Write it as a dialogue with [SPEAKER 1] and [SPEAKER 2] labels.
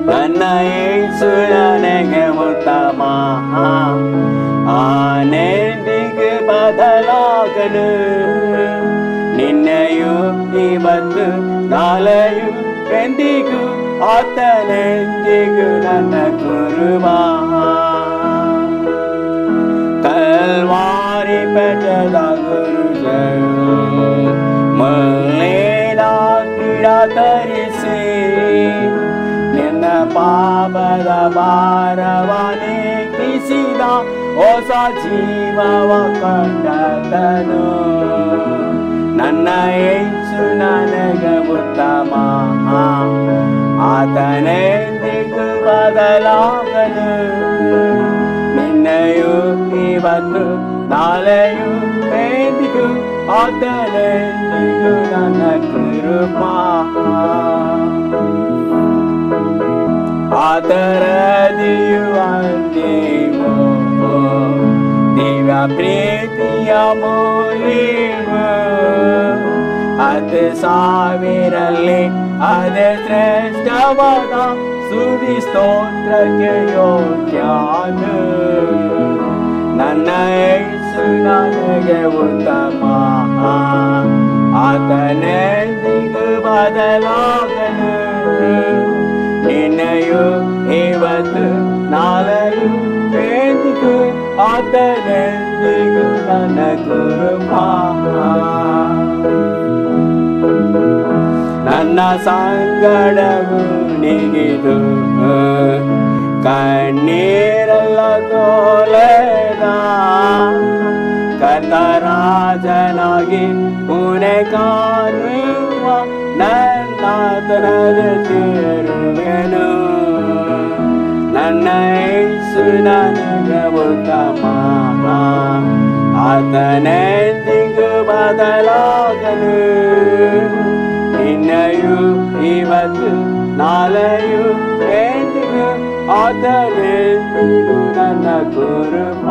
[SPEAKER 1] ನನ್ನ ಯೇಸು ನನಗೆ ಉತ್ತಮ ಆನೆಂದಿಗೂ ಬದಲಾಗನು ನಿನ್ನೆಯು ಇವತ್ತು ನಾಳೆಯು ಎಂದಿಗೂ ಆತನೆಂದಿಗೂ ನನ್ನ ಕುರುಬ ಕಲ್ವಾರಿ ಬೆಟ್ಟದ ಗುರುಜರು ಮಲ್ಲೇನ ಕ್ರೀಡ ತರಿಸಿ ನಿನ್ನ ಪಾಪದ ಭಾರವನೇ ಕಿಸಿದ ಹೊಸ ಜೀವವ ಕಂಡನು ನನ್ನ ಯೇಸು ನನಗೆ ಉತ್ತಮ ಆತನೆಂದಿಗೂ ಬದಲಾಗನು ನಿನ್ನೆಯು ಇವತ್ತು ನಾಳೆಯು ಎಂದಿಗೂ ಆತನೆಂದಿಗೂ ನನ್ನ ಕೃಪಾ ಆತರದಿಯು ಅಂದೇವೋ ದಿವ್ಯ ಪ್ರೀತಿಯ ಮೂಲಿವು ಅದು ಸಾವಿರಲ್ಲಿ ಅದೇ ಶ್ರೇಷ್ಠವಾದ ಸುದಿ ಸ್ತೋತ್ರಕ್ಕೆ ಯೋಗ್ಯನು ನನ್ನ ಯೇಸು ನನಗೆ ಉತ್ತಮ ಆತನೆಂದಿಗೂ ಬದಲಾಗನು ನಿನ್ನೆಯು ಇವತ್ತು ನಾಳೆಯು ಎಂದಿಗೂ ಆತನೆಂದಿಗೂ ನನ್ನ ಕೃಪಾ ನನ್ನ ಸಂಗಡವು ನೀಗಿದು ಕಣ್ಣೀರೆಲ್ಲ ತೋಲೆದ ಕರ್ತರಾಜನಾಗಿ ಪುಣೆ ಕಾಣುವ ನನ್ನಾತನದ ಸೇರುವೆನು ನನ್ನ ಯೇಸು ನನಗೆ ಉತ್ತಮ ಆತನೆಂದಿಗೂ ಬದಲಾಗನು ನಿನ್ನೆಯು ಇವತ್ತು ನಾಳೆಯು ಎಂದಿಗೂ ಆತನೆಂದಿಗೂ ನನ್ನ ಕುರುಬ